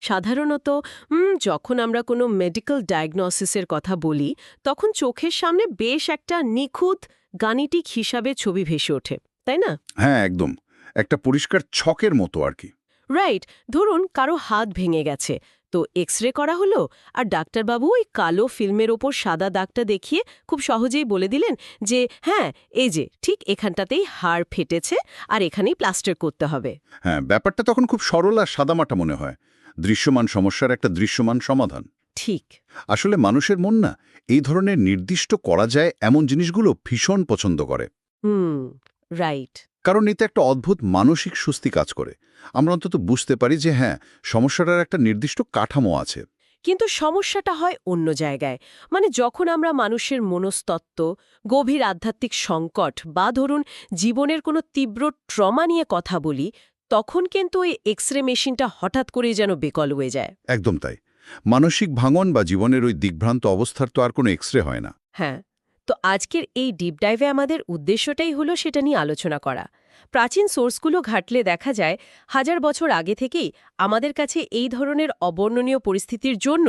সাধারণত যখন আমরা কোনো মেডিকেল ডায়াগনোসিসের কথা বলি তখন চোখের সামনে বেশ একটা নিখুঁত গাণিতিক হিসাবে ছবি ভেসে ওঠে, তাই না? হ্যাঁ, একদম। একটা পরিষ্কার ছকের মতো আর কি। রাইট। ধরুন কারো হাত ভেঙে গেছে, তো এক্স রে করা হলো, আর ডাক্তারবাবু ওই কালো ফিল্মের ওপর সাদা দাগটা দেখিয়ে খুব সহজেই বলে দিলেন যে হ্যাঁ, এই যে ঠিক এখানটাতেই হাড় ফেটেছে আর এখানেই প্লাস্টার করতে হবে। হ্যাঁ, ব্যাপারটা তখন খুব সরল আর সাদামাটা মনে হয়। দৃশ্যমান সমস্যার একটা দৃশ্যমান সমাধান। ঠিক। আসলে মানুষের মন না এই ধরনের নির্দিষ্ট করা যায় এমন জিনিসগুলো ভীষণ পছন্দ করে। রাইট। কারণ এতে একটা অদ্ভুত মানসিক স্বস্তি কাজ করে। আমরা অন্তত বুঝতে পারি যে হ্যাঁ, সমস্যাটার একটা নির্দিষ্ট কাঠামো আছে। কিন্তু সমস্যাটা হয় অন্য জায়গায়। মানে যখন আমরা মানুষের মনস্তত্ত্ব, গভীর আধ্যাত্মিক সংকট বা ধরুন জীবনের কোনো তীব্র ট্রমা নিয়ে কথা বলি, তখন কিন্তু ওই এক্স রে মেশিনটা হঠাৎ করেই যেন বেকল হয়ে যায়। একদম তাই। মানসিক ভাঙন বা জীবনের ওই দিগ্ভ্রান্ত অবস্থার তো আর কোনো এক্সরে হয় না। হ্যাঁ। তো আজকের এই ডিপ ডাইভে আমাদের উদ্দেশ্যটাই হলো সেটা নিয়ে আলোচনা করা। প্রাচীন সোর্সগুলো ঘাটলে দেখা যায় হাজার বছর আগে থেকেই আমাদের কাছে এই ধরনের অবর্ণনীয় পরিস্থিতির জন্য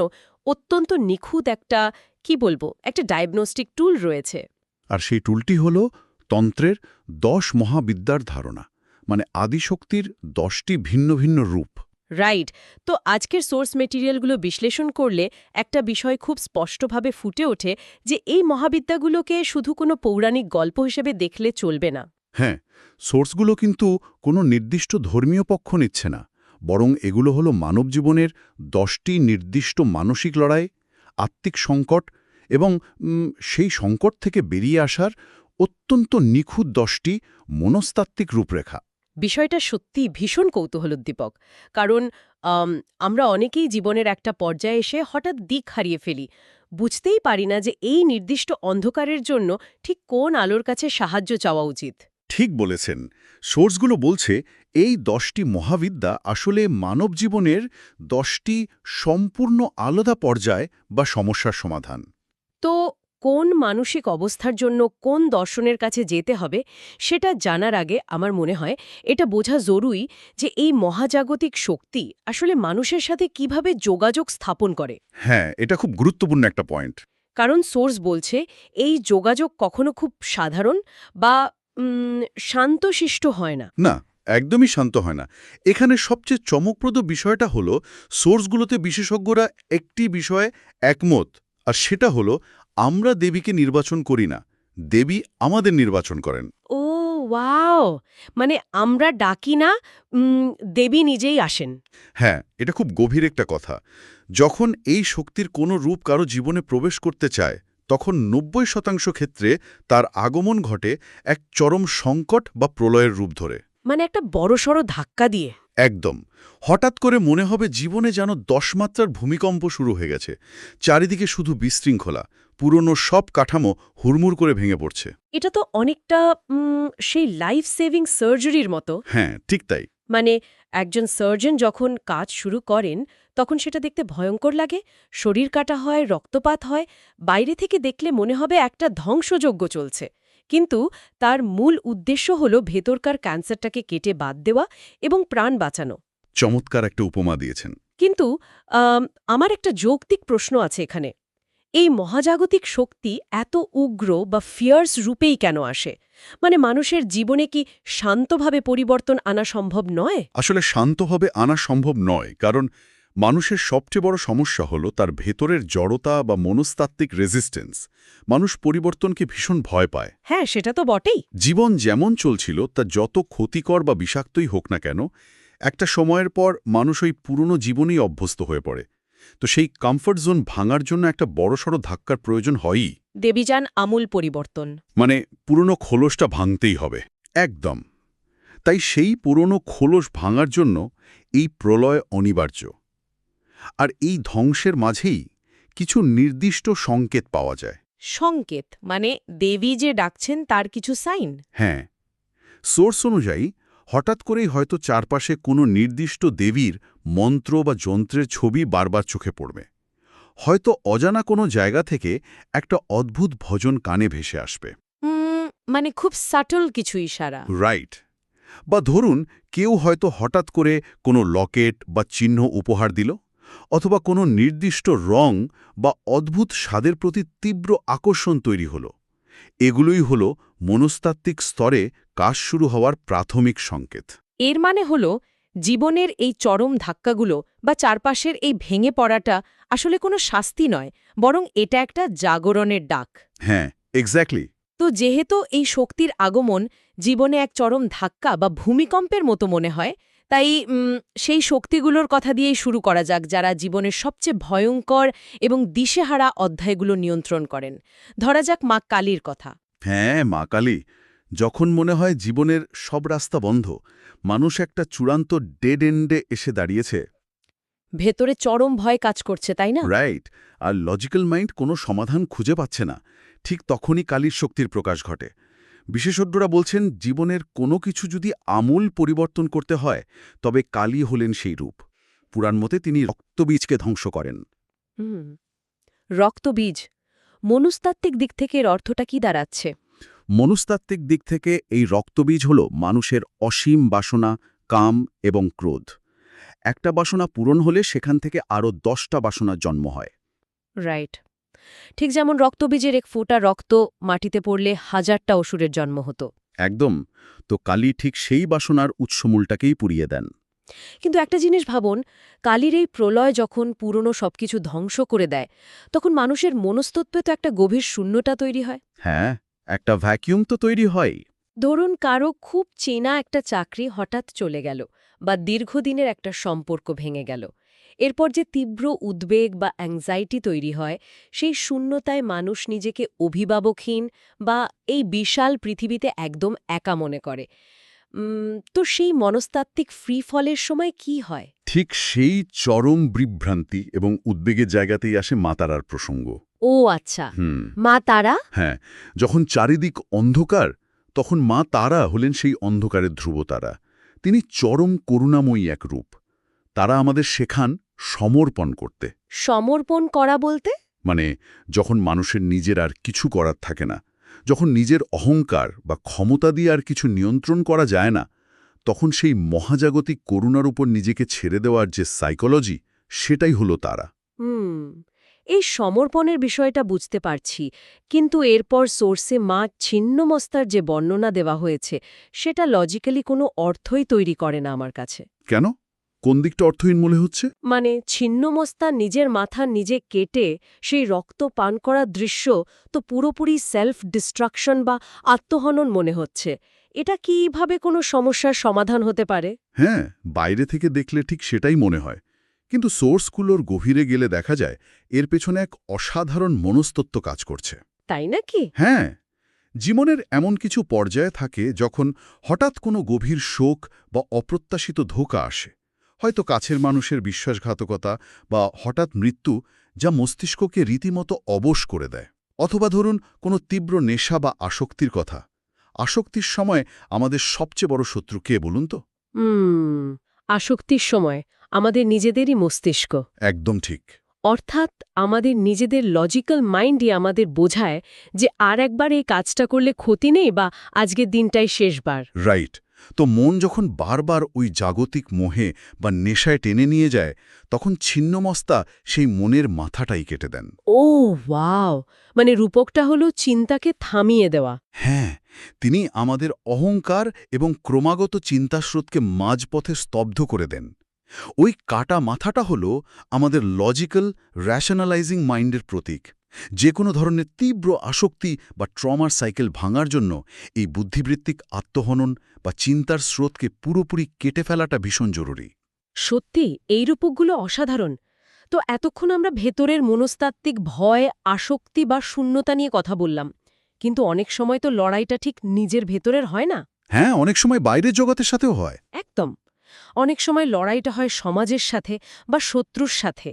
অত্যন্ত নিখুঁত একটা একটা ডায়াগনস্টিক টুল রয়েছে। আর সেই টুলটি হল তন্ত্রের 10 মহাবিদ্যার ধারণা, মানে আদিশক্তির 10টি ভিন্ন ভিন্ন রূপ। রাইট। তো আজকের সোর্স মেটেরিয়ালগুলো বিশ্লেষণ করলে একটা বিষয় খুব স্পষ্টভাবে ফুটে ওঠে যে এই মহাবিদ্যাগুলোকে শুধু কোনো পৌরাণিক গল্প হিসেবে দেখলে চলবে না। হ্যাঁ, সোর্সগুলো কিন্তু কোনো নির্দিষ্ট ধর্মীয় পক্ষ নিচ্ছে না, বরং এগুলো হলো মানব জীবনের 10টি নির্দিষ্ট মানসিক লড়াই, আত্মিক সংকট এবং সেই সংকট থেকে বেরিয়ে আসার অত্যন্ত নিখুঁত 10টি মনস্তাত্ত্বিক রূপরেখা। বিষয়টা সত্যি ভীষণ কৌতূহলোদ্দীপক। কারণ আমরা অনেকেই জীবনের একটা পর্যায়ে এসে হঠাৎ দিক হারিয়ে ফেলি, বুঝতেই পারি না যে এই নির্দিষ্ট অন্ধকারের জন্য ঠিক কোন আলোর কাছে সাহায্য চাওয়া উচিত। ঠিক বলেছেন। সোর্সগুলো বলছে এই 10টি মহাবিদ্যা আসলে মানব জীবনের 10টি সম্পূর্ণ আলাদা পর্যায় বা সমস্যার সমাধান। তো কোন মানসিক অবস্থার জন্য কোন দর্শনের কাছে যেতে হবে সেটা জানার আগে আমার মনে হয় এটা বোঝা জরুরি যে এই মহাজাগতিক শক্তি আসলে মানুষের সাথে কিভাবে যোগাযোগ স্থাপন করে। হ্যাঁ, এটা খুব গুরুত্বপূর্ণ একটা পয়েন্ট। কারণ সোর্স বলছে এই যোগাযোগ কখনো খুব সাধারণ বা শান্তশিষ্ট হয় না। না, একদমই শান্ত হয় না। এখানে সবচেয়ে চমকপ্রদ বিষয়টা হলো সোর্সগুলোতে বিশেষজ্ঞরা একটি বিষয়ে একমত, আর সেটা হলো আমরা দেবীকে নির্বাচন করি না, দেবী আমাদের নির্বাচন করেন। ও ওয়াও! মানে আমরা ডাকি না, দেবী নিজেই আসেন। হ্যাঁ, এটা খুব গভীর একটা কথা। যখন এই শক্তির কোনো রূপ কারো জীবনে প্রবেশ করতে চায়, তখন 90% ক্ষেত্রে তার আগমন ঘটে এক চরম সংকট বা প্রলয়ের রূপ ধরে। মানে একটা বড়সড় ধাক্কা দিয়ে। একদম। হঠাৎ করে মনে হবে জীবনে যেন 10 মাত্রার ভূমিকম্প শুরু হয়ে গেছে। চারিদিকে শুধু বিশৃঙ্খলা, পুরনো সব কাঠামো হুড়মুড় করে ভেঙে পড়ছে। এটা তো অনেকটা সেই লাইফ সেভিং সার্জারির মতো। হ্যাঁ, ঠিক তাই। মানে একজন সার্জন যখন কাজ শুরু করেন তখন সেটা দেখতে ভয়ঙ্কর লাগে, শরীর কাটা হয়, রক্তপাত হয়, বাইরে থেকে দেখলে মনে হবে একটা ধ্বংসযজ্ঞ চলছে। কিন্তু তার মূল উদ্দেশ্য হল ভেতরকার ক্যান্সারটাকে কেটে বাদ দেওয়া এবং প্রাণ বাঁচানো। চমৎকার একটা উপমা দিয়েছেন। কিন্তু আমার একটা যৌক্তিক প্রশ্ন আছে এখানে। এই মহাজাগতিক শক্তি এত উগ্র বা ফিয়ার্স রূপেই কেন আসে? মানে মানুষের জীবনে কি শান্তভাবে পরিবর্তন আনা সম্ভব নয়? আসলে শান্তভাবে আনা সম্ভব নয়, কারণ মানুষের সবচেয়ে বড় সমস্যা হলো তার ভেতরের জড়তা বা মনস্তাত্ত্বিক রেজিস্ট্যান্স। মানুষ পরিবর্তনকে ভীষণ ভয় পায়। হ্যাঁ, সেটা তো বটেই। জীবন যেমন চলছিল তা যত ক্ষতিকর বা বিষাক্তই হোক না কেন, একটা সময়ের পর মানুষ ওই পুরনো জীবনেই অভ্যস্ত হয়ে পড়ে। তো সেই কমফর্ট জোন ভাঙার জন্য একটা বড়সড় ধাক্কার প্রয়োজন হয়ই। দেবীযান আমূল পরিবর্তন। মানে পুরনো খোলসটা ভাঙতেই হবে। একদম। তাই সেই পুরনো খোলস ভাঙার জন্য এই প্রলয় অনিবার্য। আর এই ধ্বংসের মাঝেই কিছু নির্দিষ্ট সংকেত পাওয়া যায়। সংকেত মানে দেবী যে ডাকছেন তার কিছু সাইন? হ্যাঁ, সোর্স অনুযায়ী হঠাৎ করেই হয়তো চারপাশে কোনো নির্দিষ্ট দেবীর মন্ত্র বা যন্ত্রের ছবি বারবার চোখে পড়বে। হয়তো অজানা কোনো জায়গা থেকে একটা অদ্ভুত ভজন কানে ভেসে আসবে। মানে খুব সাটল কিছু ইশারা। রাইট। বা ধরুন কেউ হয়তো হঠাৎ করে কোনো লকেট বা চিহ্ন উপহার দিল, অথবা কোনো নির্দিষ্ট রং বা অদ্ভুত স্বাদের প্রতি তীব্র আকর্ষণ তৈরি হলো। এগুলোই হলো মনস্তাত্ত্বিক স্তরে কাজ শুরু হওয়ার প্রাথমিক সংকেত। এর মানে হলো জীবনের এই চরম ধাক্কাগুলো বা চারপাশের এই ভেঙে পড়াটা আসলে কোনো শাস্তি নয়, বরং এটা একটা জাগরণের ডাক। হ্যাঁ, এক্স্যাক্টলি। তো যেহেতু এই শক্তির আগমন জীবনে এক চরম ধাক্কা বা ভূমিকম্পের মতো মনে হয়, তাই সেই শক্তিগুলোর কথা দিয়েই শুরু করা যাক, যারা জীবনের সবচেয়ে ভয়ঙ্কর এবং দিশেহারা অধ্যায়গুলো নিয়ন্ত্রণ করেন। ধরা যাক মা কালীর কথা। হ্যাঁ, মা কালী। যখন মনে হয় জীবনের সব রাস্তা বন্ধ, মানুষ একটা চূড়ান্ত ডেড এন্ডে এসে দাঁড়িয়েছে। ভেতরে চরম ভয় কাজ করছে, তাই না? রাইট। আর লজিক্যাল মাইন্ড কোনো সমাধান খুঁজে পাচ্ছে না। ঠিক তখনই কালীর শক্তির প্রকাশ ঘটে। বিশেষজ্ঞরা বলছেন, জীবনের কোনো কিছু যদি আমূল পরিবর্তন করতে হয়, তবে কালী হলেন সেই রূপ। পুরাণ মতে তিনি রক্তবীজকে ধ্বংস করেন। হুম। রক্তবীজ। মনস্তাত্ত্বিক দিক থেকে এর অর্থটা কি দাঁড়াচ্ছে? মনস্তাত্ত্বিক দিক থেকে এই রক্তবীজ হল মানুষের অসীম বাসনা, কাম এবং ক্রোধ। একটা বাসনা পূরণ হলে সেখান থেকে আরও 10টা বাসনার জন্ম হয়। রাইট। ঠিক যেমন রক্তবীজের এক ফোঁটা রক্ত মাটিতে পড়লে হাজারটা অসুরের জন্ম হতো। একদম। তো কালী ঠিক সেই বাসনার উৎসমূলটাকেই পুড়িয়ে দেন। কিন্তু একটা জিনিস ভাবুন, কালীর এই প্রলয় যখন পুরনো সবকিছু ধ্বংস করে দেয়, তখন মানুষের মনস্তত্ত্বে তো একটা গভীর শূন্যতা তৈরি হয়। হ্যাঁ, একটা ভ্যাকিউম তো তৈরি হয়। ধরুন কারো খুব চেনা একটা চাকরি হঠাৎ চলে গেল, বা দীর্ঘদিনের একটা সম্পর্ক ভেঙে গেল। এরপর যে তীব্র উদ্বেগ বা অ্যাংজাইটি তৈরি হয়, সেই শূন্যতায় মানুষ নিজেকে অভিভাবকহীন বা এই বিশাল পৃথিবীতে একদম একা মনে করে। তো সেই মনস্তাত্ত্বিক ফ্রি ফলের সময় কি হয়? ঠিক সেই চরম বিভ্রান্তি এবং উদ্বেগের জায়গাতেই আসে মা তারার প্রসঙ্গ। ও আচ্ছা, মা তারা। হ্যাঁ, যখন চারিদিক অন্ধকার, তখন মা তারা হলেন সেই অন্ধকারের ধ্রুবতারা। তিনি চরম করুণাময়ী এক রূপ। তারা আমাদের শেখান সমর্পণ করতে। সমর্পণ করা বলতে? মানে যখন মানুষের নিজের আর কিছু করার থাকে না, যখন নিজের অহংকার বা ক্ষমতা দিয়ে আর কিছু নিয়ন্ত্রণ করা যায় না, তখন সেই মহাজাগতিক করুণার উপর নিজেকে ছেড়ে দেওয়ার যে সাইকোলজি, সেটাই হলো তারা। এই সমর্পণের বিষয়টা বুঝতে পারছি, কিন্তু এরপর সোর্সে মা ছিন্নমস্তার যে বর্ণনা দেওয়া হয়েছে, সেটা লজিক্যালি কোনো অর্থই তৈরি করে না আমার কাছে। কেন? কোন দিকটা অর্থহীন মনে হচ্ছে? মানে ছিন্নমস্তা নিজের মাথা নিজে কেটে সেই রক্ত পান করার দৃশ্য তো পুরোপুরি সেলফ ডিস্ট্রাকশন বা আত্মহনন মনে হচ্ছে। এটা কিভাবে কোনো সমস্যার সমাধান হতে পারে? হ্যাঁ, বাইরে থেকে দেখলে ঠিক সেটাই মনে হয়। কিন্তু সোর্সগুলোর গভীরে গেলে দেখা যায় এর পেছনে এক অসাধারণ মনস্তত্ত্ব কাজ করছে। তাই নাকি? হ্যাঁ, জীবনের এমন কিছু পর্যায়ে থাকে যখন হঠাৎ কোনো গভীর শোক বা অপ্রত্যাশিত ধোঁকা আসে। হয়তো কাছের মানুষের বিশ্বাসঘাতকতা বা হঠাৎ মৃত্যু, যা মস্তিষ্ককে রীতিমতো অবশ করে দেয়। অথবা ধরুন কোনো তীব্র নেশা বা আসক্তির কথা। আসক্তির সময় আমাদের সবচেয়ে বড় শত্রু কে বলুন তো? আসক্তির সময় আমাদের নিজেদেরই মস্তিষ্ক। একদম ঠিক। অর্থাৎ আমাদের নিজেদের লজিক্যাল মাইন্ডই আমাদের বোঝায় যে আর একবার এই কাজটা করলে ক্ষতি নেই, বা আজকের দিনটাই শেষবার। রাইট। তো মন যখন বারবার ওই জাগতিক মোহে বা নেশায় টেনে নিয়ে যায়, তখন ছিন্নমস্তা সেই মনের মাথাটাই কেটে দেন। ও ওয়াও! মানে রূপকটা হলো চিন্তাকে থামিয়ে দেওয়া। হ্যাঁ, তিনি আমাদের অহংকার এবং ক্রমাগত চিন্তাস্রোতকে মাঝপথে স্তব্ধ করে দেন। ওই কাটা মাথাটা হলো আমাদের লজিক্যাল, র্যাশনালাইজিং মাইন্ডের প্রতীক। যে কোনো ধরনের তীব্র আসক্তি বা ট্রমার সাইকেল ভাঙার জন্য এই বুদ্ধিবৃত্তিক আত্মহনন বা চিন্তার স্রোতকে পুরোপুরি কেটে ফেলাটা ভীষণ জরুরি। সত্যি এই রূপকগুলো অসাধারণ। তো এতক্ষণ আমরা ভেতরের মনস্তাত্ত্বিক ভয়, আসক্তি বা শূন্যতা নিয়ে কথা বললাম, কিন্তু অনেক সময় তো লড়াইটা ঠিক নিজের ভেতরের হয় না। হ্যাঁ, অনেক সময় বাইরের জগতের সাথেও হয়। একদম। অনেক সময় লড়াইটা হয় সমাজের সাথে বা শত্রুর সাথে।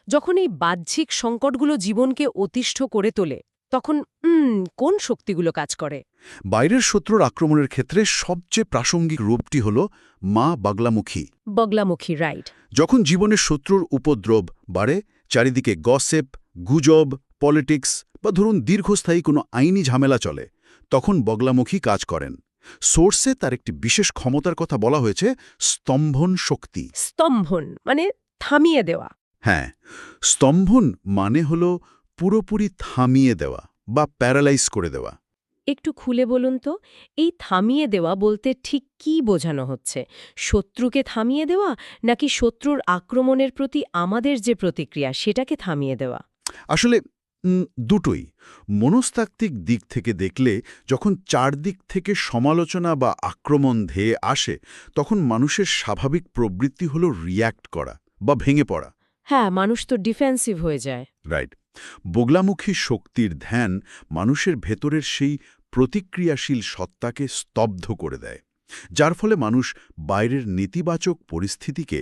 যখন এই বাহ্যিক সংকটগুলো জীবনকে অতিষ্ঠ করে তোলে, তখন কোন শক্তিগুলো কাজ করে? বাইরের শত্রুর আক্রমণের ক্ষেত্রে সবচেয়ে প্রাসঙ্গিক রূপটি হল মা বাগলামুখী। বগলামুখী, রাইট। যখন জীবনের শত্রুর উপদ্রব বাড়ে, চারিদিকে গসেপ, গুজব, পলিটিক্স বা ধরুন দীর্ঘস্থায়ী কোনো আইনি ঝামেলা চলে, তখন বগলামুখী কাজ করেন। সোর্সে তার একটি বিশেষ ক্ষমতার কথা বলা হয়েছে, স্তম্ভন শক্তি। স্তম্ভন মানে থামিয়ে দেওয়া। হ্যাঁ, স্তম্ভন মানে হল পুরোপুরি থামিয়ে দেওয়া বা প্যারালাইজ করে দেওয়া। একটু খুলে বলুন তো, এই থামিয়ে দেওয়া বলতে ঠিক কী বোঝানো হচ্ছে? শত্রুকে থামিয়ে দেওয়া, নাকি শত্রুর আক্রমণের প্রতি আমাদের যে প্রতিক্রিয়া সেটাকে থামিয়ে দেওয়া? আসলে দুটোই। মনস্তাত্ত্বিক দিক থেকে দেখলে যখন চারদিক থেকে সমালোচনা বা আক্রমণ ধেয়ে আসে, তখন মানুষের স্বাভাবিক প্রবৃত্তি হল রিয়্যাক্ট করা বা ভেঙে পড়া। হ্যাঁ, মানুষ তো ডিফেন্সিভ হয়ে যায়। রাইট। বগলামুখী শক্তির ধ্যান মানুষের ভেতরের সেই প্রতিক্রিয়াশীল সত্তাকে স্তব্ধ করে দেয়, যার ফলে মানুষ বাইরের নেতিবাচক পরিস্থিতিকে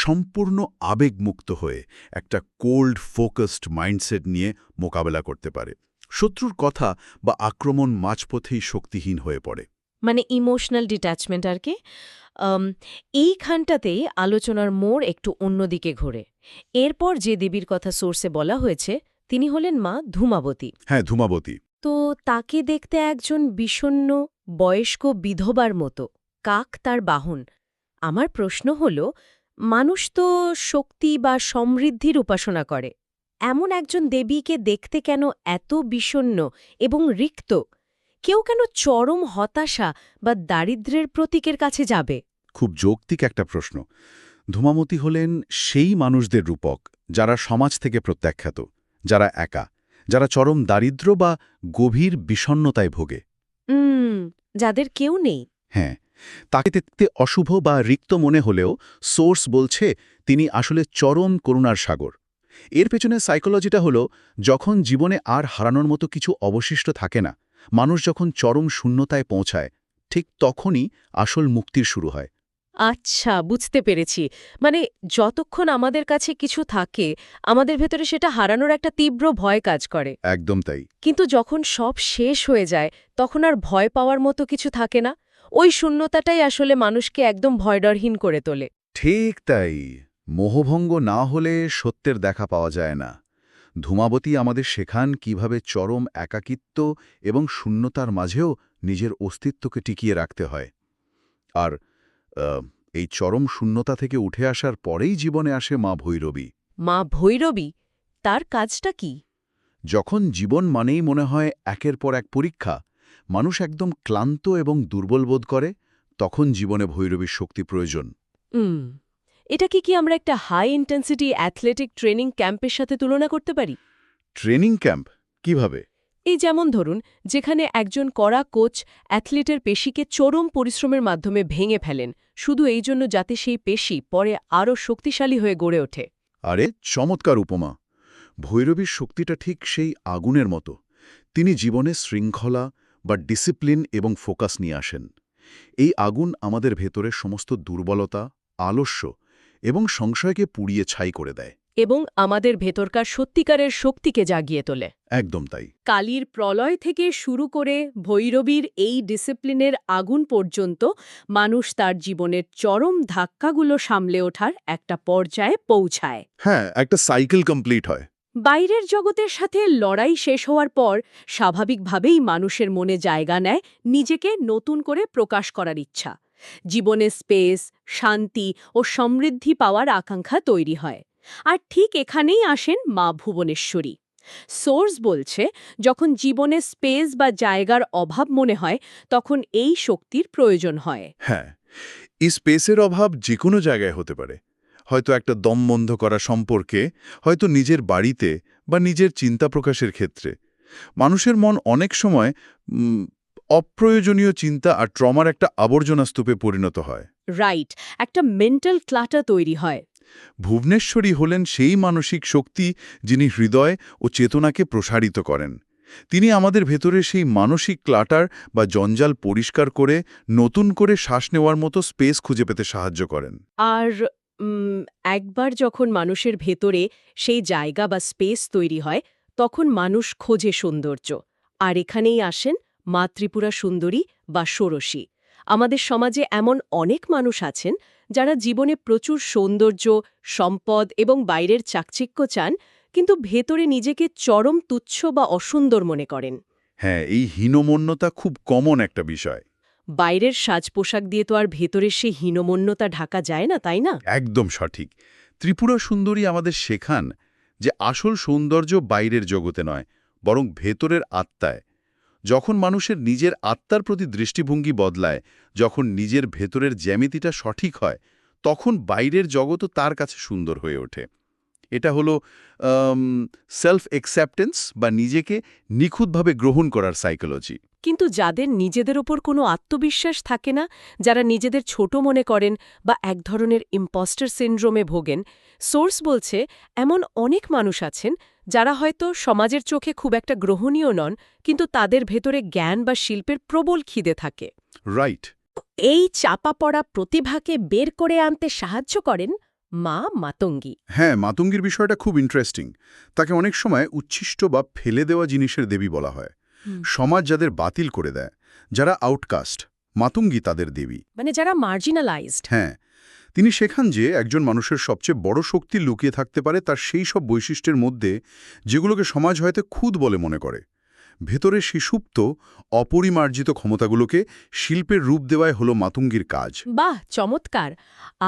সম্পূর্ণ আবেগমুক্ত হয়ে একটা কোল্ড ফোকাসড মাইন্ডসেট নিয়ে মোকাবেলা করতে পারে। শত্রুর কথা বা আক্রমণ মাঝপথেই শক্তিহীন হয়ে পড়ে। মানে ইমোশনাল ডিট্যাচমেন্ট আর কি। এইখানটাতেই আলোচনার মোড় একটু অন্যদিকে ঘোরে। এরপর যে দেবীর কথা সোর্সে বলা হয়েছে তিনি হলেন মা ধূমাবতী। হ্যাঁ, ধূমাবতী। তো তাকে দেখতে একজন বিষণ্ণ বয়স্ক বিধবার মতো, কাক তার বাহন। আমার প্রশ্ন হল, মানুষ তো শক্তি বা সমৃদ্ধির উপাসনা করে, এমন একজন দেবীকে দেখতে কেন এত বিষণ্ণ এবং রিক্ত? কেউ কেন চরম হতাশা বা দারিদ্র্যের প্রতীকের কাছে যাবে? খুব যৌক্তিক একটা প্রশ্ন। ধূমাবতী হলেন সেই মানুষদের রূপক যারা সমাজ থেকে প্রত্যাখ্যাত, যারা একা, যারা চরম দারিদ্র্য বা গভীর বিষণ্ণতায় ভোগে। যাদের কেউ নেই। হ্যাঁ, তাকে দেখতে অশুভ বা রিক্ত মনে হলেও সোর্স বলছে তিনি আসলে চরম করুণার সাগর। এর পেছনে সাইকোলজিটা হলো, যখন জীবনে আর হারানোর মতো কিছু অবশিষ্ট থাকে না, মানুষ যখন চরম শূন্যতায় পৌঁছায়, ঠিক তখনই আসল মুক্তির শুরু হয়। আচ্ছা, বুঝতে পেরেছি। মানে যতক্ষণ আমাদের কাছে কিছু থাকে, আমাদের ভেতরে সেটা হারানোর একটা তীব্র ভয় কাজ করে। একদম তাই। কিন্তু যখন সব শেষ হয়ে যায়, তখন আর ভয় পাওয়ার মতো কিছু থাকে না। ওই শূন্যতাটাই আসলে মানুষকে একদম ভয়ডরহীন করে তোলে। ঠিক তাই। মোহভঙ্গ না হলে সত্যের দেখা পাওয়া যায় না। ধূমাবতী আমাদের শেখান কিভাবে চরম একাকিত্ব এবং শূন্যতার মাঝেও নিজের অস্তিত্বকে টিকিয়ে রাখতে হয়। আর এই চরম শূন্যতা থেকে উঠে আসার পরেই জীবনে আসে মা ভৈরবী। মা ভৈরবী, তার কাজটা কি? যখন জীবন মানেই মনে হয় একের পর এক পরীক্ষা, মানুষ একদম ক্লান্ত এবং দুর্বল বোধ করে, তখন জীবনে ভৈরবীর শক্তি প্রয়োজন। হুম, এটা কি আমরা একটা হাই ইন্টেন্সিটি অ্যাথলেটিক ট্রেনিং ক্যাম্পের সাথে তুলনা করতে পারি? Training camp? কিভাবে? এই যেমন ধরুন, যেখানে একজন কড়া কোচ অ্যাথলিটের পেশিকে চরম পরিশ্রমের মাধ্যমে ভেঙে ফেলেন, শুধু এই জন্য যাতে সেই পেশি পরে আরও শক্তিশালী হয়ে গড়ে ওঠে। আরে চমৎকার উপমা! ভৈরবীর শক্তিটা ঠিক সেই আগুনের মতো। তিনি জীবনে শৃঙ্খলা বা ডিসিপ্লিন এবং ফোকাস নিয়ে আসেন। এই আগুন আমাদের ভেতরের সমস্ত দুর্বলতা, আলস্য এবং সংশয়কে পুড়িয়ে ছাই করে দেয়। এবং আমাদের ভেতরকার সত্যিকারের শক্তিকে জাগিয়ে তোলে। একদম তাই। কালীর প্রলয় থেকে শুরু করে ভৈরবীর এই ডিসিপ্লিনের আগুন পর্যন্ত মানুষ তার জীবনের চরম ধাক্কাগুলো সামলে ওঠার একটা পর্যায়ে পৌঁছায়। হ্যাঁ, একটা সাইকেল কমপ্লিট হয়। বাইরের জগতের সাথে লড়াই শেষ হওয়ার পর স্বাভাবিকভাবেই মানুষের মনে জায়গা নেয় নিজেকে নতুন করে প্রকাশ করার ইচ্ছা। জীবনে স্পেস, শান্তি ও সমৃদ্ধি পাওয়ার আকাঙ্ক্ষা তৈরি হয়। আর ঠিক এখানেই আসেন মা ভুবনেশ্বরী। সোর্স বলছে, যখন জীবনে স্পেস বা জায়গার অভাব মনে হয়, তখন এই শক্তির প্রয়োজন হয়। হ্যাঁ, এই স্পেসের অভাব যে কোনো জায়গায় হতে পারে। হয়তো একটা দম বন্ধ করা সম্পর্কে, হয়তো নিজের বাড়িতে বা নিজের চিন্তা প্রকাশের ক্ষেত্রে। মানুষের মন অনেক সময় অপ্রয়োজনীয় চিন্তা আর ট্রমার একটা আবর্জনা স্তূপে পরিণত হয়। রাইট, একটা মেন্টাল ক্লাটার তৈরি হয়। ভুবনেশ্বরী হলেন সেই মানসিক শক্তি যিনি হৃদয় ও চেতনাকে প্রসারিত করেন। তিনি আমাদের ভেতরে সেই মানসিক ক্লাটার বা জঞ্জাল পরিষ্কার করে নতুন করে শ্বাস নেওয়ার মতো স্পেস খুঁজে পেতে সাহায্য করেন। আর একবার যখন মানুষের ভেতরে সেই জায়গা বা স্পেস তৈরি হয়, তখন মানুষ খোঁজে সৌন্দর্য। আর এখানেই আসেন মা ত্রিপুরা সুন্দরী বা ষোড়শী। আমাদের সমাজে এমন অনেক মানুষ আছেন যারা জীবনে প্রচুর সৌন্দর্য, সম্পদ এবং বাইরের চাকচিক্য চান, কিন্তু ভেতরে নিজেকে চরম তুচ্ছ বা অসুন্দর মনে করেন। হ্যাঁ, এই হীনমন্যতা খুব কমন একটা বিষয়। বাইরের সাজ পোশাক দিয়ে তো আর ভেতরের সেই হীনমন্যতা ঢাকা যায় না, তাই না? একদম সঠিক। ত্রিপুরা সুন্দরী আমাদের শেখান যে আসল সৌন্দর্য বাইরের জগতে নয়, বরং ভেতরের আত্মায়। যখন মানুষের নিজের আত্মার প্রতি দৃষ্টিভঙ্গি বদলায়, যখন নিজের ভেতরের জ্যামিতিটা সঠিক হয়, তখন বাইরের জগতও তার কাছে সুন্দর হয়ে ওঠে। এটা হলো সেলফ অ্যাকসেপ্টেন্স বা নিজেকে নিখুঁতভাবে গ্রহণ করার সাইকোলজি। কিন্তু যাদের নিজেদের ওপর কোনো আত্মবিশ্বাস থাকে না, যারা নিজেদের ছোট মনে করেন বা এক ধরনের ইম্পস্টার সিনড্রোমে ভোগেন, সোর্স বলছে এমন অনেক মানুষ আছেন যারা হয়তো সমাজের চোখে খুব একটা গ্রহণীয় নন, কিন্তু তাদের ভেতরে জ্ঞান বা শিল্পের প্রবল খিদে থাকে। রাইট। এই চাপা পড়া প্রতিভাকে বের করে আনতে সাহায্য করেন মা মাতঙ্গী। হ্যাঁ, মাতঙ্গীর বিষয়টা খুব ইন্টারেস্টিং। তাকে অনেক সময় উচ্ছিষ্ট বা ফেলে দেওয়া জিনিসের দেবী বলা হয়। সমাজ যাদের বাতিল করে দেয়, যারা আউটকাস্ট, মাতঙ্গী তাদের দেবী। মানে যারা মার্জিনালাইজড। হ্যাঁ, তিনি শেখান যে একজন মানুষের সবচেয়ে বড় শক্তি লুকিয়ে থাকতে পারে তার সেই সব বৈশিষ্ট্যের মধ্যে যেগুলোকে সমাজ হয়তো খুদ বলে মনে করে। ভেতরে শিশুপ্ত অপরিমার্জিত ক্ষমতাগুলোকে শিল্পের রূপ দেওয়াই হলো মাতঙ্গীর কাজ। বাহ, চমৎকার।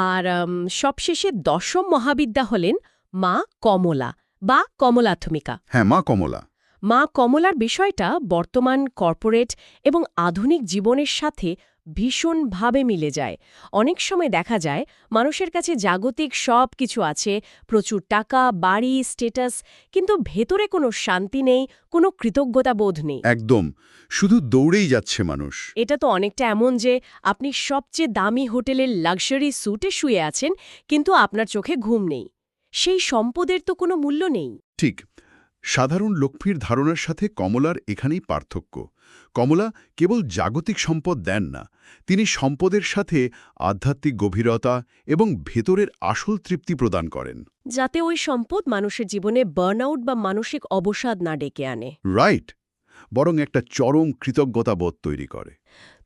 আর সবশেষে দশম মহাবিদ্যা হলেন মা কমলা বা কমলাত্মিকা। হ্যাঁ, মা কমলা। মা কমলার বিষয়টা বর্তমান কর্পোরেট এবং আধুনিক জীবনের সাথে ভীষণভাবে মিলে যায়। অনেক সময় দেখা যায় মানুষের কাছে জাগতিক সব কিছু আছে, প্রচুর টাকা, বাড়ি, স্ট্যাটাস, কিন্তু ভেতরে কোনো শান্তি নেই, কোনো কৃতজ্ঞতাবোধ নেই। একদম, শুধু দৌড়েই যাচ্ছে মানুষ। এটা তো অনেকটা এমন যে আপনি সবচেয়ে দামি হোটেলের লাক্সারি স্যুটে শুয়ে আছেন, কিন্তু আপনার চোখে ঘুম নেই। সেই সম্পদের তো কোনো মূল্য নেই। ঠিক। সাধারণ লক্ষ্মীর ধারণার সাথে কমলার এখানেই পার্থক্য। কমলা কেবল জাগতিক সম্পদ দেন না, তিনি সম্পদের সাথে আধ্যাত্মিক গভীরতা এবং ভেতরের আসল তৃপ্তি প্রদান করেন। যাতে ওই সম্পদ মানুষের জীবনে বার্নআউট বা মানসিক অবসাদ না ডেকে আনে। রাইট, বরং একটা চরম কৃতজ্ঞতাবোধ তৈরি করে।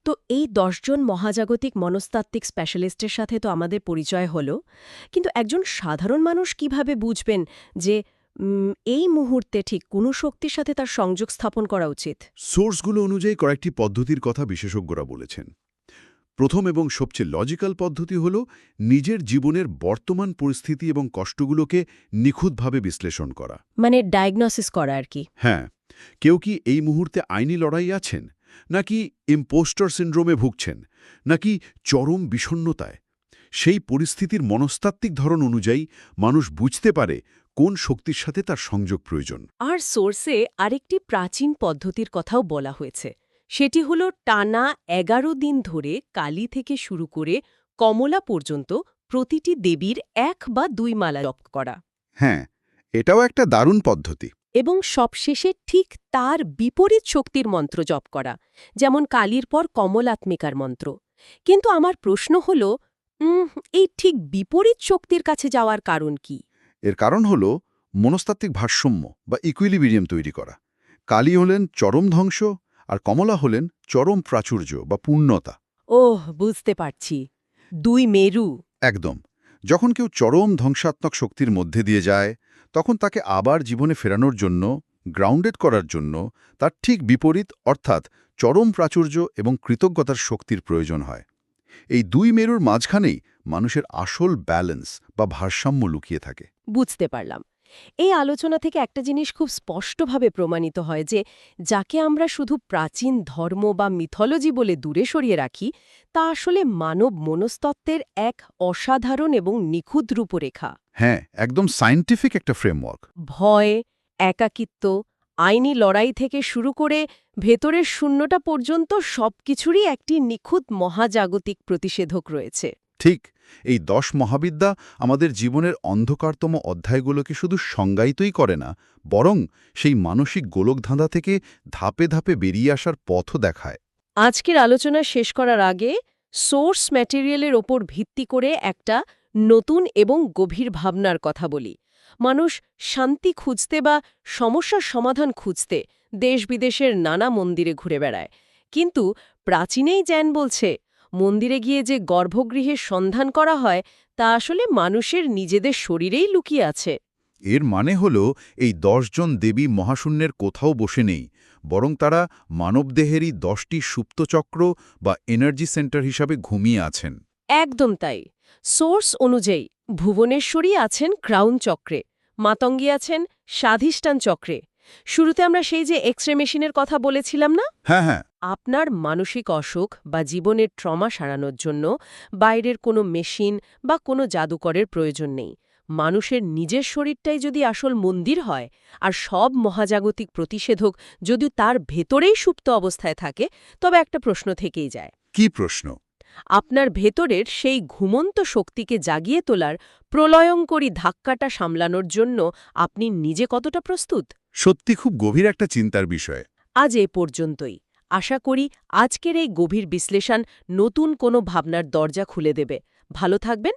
তো এই ১০ জন মহাজাগতিক মনস্তাত্ত্বিক স্পেশালিস্টের সাথে তো আমাদের পরিচয় হলো, কিন্তু একজন সাধারণ মানুষ কিভাবে বুঝবেন যে এই মুহূর্তে ঠিক কোন শক্তির সাথে তার সংযোগ স্থাপন করা উচিত? সোর্সগুলো অনুযায়ী কয়েকটি পদ্ধতির কথা বিশেষজ্ঞরা বলেছেন। প্রথম এবং সবচেয়ে লজিক্যাল পদ্ধতি হল নিজের জীবনের বর্তমান পরিস্থিতি এবং কষ্টগুলোকে নিখুঁতভাবে বিশ্লেষণ করা। মানে ডায়াগনোসিস করা আর কি। হ্যাঁ, কেউ কি এই মুহূর্তে আইনি লড়াই আছেন, নাকি ইম্পোস্টার সিন্ড্রোমে ভুগছেন, নাকি চরম বিষণ্ণতায়? সেই পরিস্থিতির মনস্তাত্ত্বিক ধরন অনুযায়ী মানুষ বুঝতে পারে কোন শক্তির সাথে তার সংযোগ প্রয়োজন। আর সোর্সে আরেকটি প্রাচীন পদ্ধতির কথাও বলা হয়েছে। সেটি হলো টানা ১১ দিন ধরে কালী থেকে শুরু করে কমলা পর্যন্ত প্রতিটি দেবীর ১ বা ২ মালা জপ করা। হ্যাঁ, এটাও একটা দারুণ পদ্ধতি। এবং সবশেষে ঠিক তার বিপরীত শক্তির মন্ত্র জপ করা, যেমন কালীর পর কমলাত্মিকার মন্ত্র। কিন্তু আমার প্রশ্ন হল, এই ঠিক বিপরীত শক্তির কাছে যাওয়ার কারণ কি? এর কারণ হল মনস্তাত্ত্বিক ভারসাম্য বা ইকুইলিব্রিয়াম তৈরি করা। কালী হলেন চরম ধ্বংস, আর কমলা হলেন চরম প্রাচুর্য বা পূর্ণতা। ওহ, বুঝতে পারছি। ২ মেরু। একদম। যখন কেউ চরম ধ্বংসাত্মক শক্তির মধ্যে দিয়ে যায়, তখন তাকে আবার জীবনে ফেরানোর জন্য, গ্রাউন্ডেড করার জন্য তার ঠিক বিপরীত অর্থাৎ চরম প্রাচুর্য এবং কৃতজ্ঞতার শক্তির প্রয়োজন হয়। এই ২ মেরুর মাঝখানেই মানুষের আসল ব্যালেন্স বা ভারসাম্য লুকিয়ে থাকে। বুঝতে পারলাম। এই আলোচনা থেকে একটা জিনিস খুব স্পষ্টভাবে প্রমাণিত হয় যে যাকে আমরা শুধু প্রাচীন ধর্ম বা মিথোলজি বলে দূরে সরিয়ে রাখি, তা আসলে মানব মনস্তত্ত্বের এক অসাধারণ এবং নিখুঁত রূপরেখা। হ্যাঁ, একদম সায়েন্টিফিক একটা ফ্রেমওয়ার্ক। ভয়, একাকিত্ব, আইনি লড়াই থেকে শুরু করে ভেতরের শূন্যতা পর্যন্ত সবকিছুরই একটি নিখুঁত মহাজাগতিক প্রতিষেধক রয়েছে। ঠিক, এই ১০ মহাবিদ্যা আমাদের জীবনের অন্ধকারতম অধ্যায়গুলোকে শুধু সংজ্ঞায়িতই করে না, বরং সেই মানসিক গোলকধাঁধা থেকে ধাপে ধাপে বেরিয়ে আসার পথও দেখায়। আজকের আলোচনা শেষ করার আগে সোর্স ম্যাটেরিয়ালের ওপর ভিত্তি করে একটা নতুন এবং গভীর ভাবনার কথা বলি। মানুষ শান্তি খুঁজতে বা সমস্যার সমাধান খুঁজতে দেশ-বিদেশের নানা মন্দিরে ঘুরে বেড়ায়। কিন্তু প্রাচীনেই জ্ঞান বলছে, মন্দিরে গিয়ে যে গর্ভগৃহের সন্ধান করা হয় তা আসলে মানুষের নিজেদের শরীরেই লুকিয়ে আছে। এর মানে হল এই ১০ জন দেবী মহাশূন্যের কোথাও বসে নেই, বরং তারা মানবদেহেরই ১০টি সুপ্তচক্র বা এনার্জি সেন্টার হিসাবে ঘুমিয়ে আছেন। একদম তাই। সোর্স অনুযায়ী ভুবনেশ্বরী আছেন ক্রাউন চক্রে, মাতঙ্গী আছেন স্বাধিষ্ঠান চক্রে। শুরুতে আমরা সেই যে এক্স-রে মেশিনের কথা বলেছিলাম না? হ্যাঁ হ্যাঁ। আপনার মানসিক অসুখ বা জীবনের ট্রমা সারানোর জন্য বাইরের কোনো মেশিন বা কোনো জাদুকরের প্রয়োজন নেই। মানুষের নিজের শরীরটাই যদি আসল মন্দির হয়, আর সব মহাজাগতিক প্রতিষেধক যদি তার ভেতরেই সুপ্ত অবস্থায় থাকে, তবে একটা প্রশ্ন থেকেই যায়। কি প্রশ্ন? আপনার ভেতরের সেই ঘুমন্ত শক্তিকে জাগিয়ে তোলার প্রলয়ঙ্করী ধাক্কাটা সামলানোর জন্য আপনি নিজে কতটা প্রস্তুত? সত্যি খুব গভীর একটা চিন্তার বিষয়। আজ এ পর্যন্তই। আশা করি আজকের এই গভীর বিশ্লেষণ নতুন কোনো ভাবনার দরজা খুলে দেবে। ভালো থাকবেন,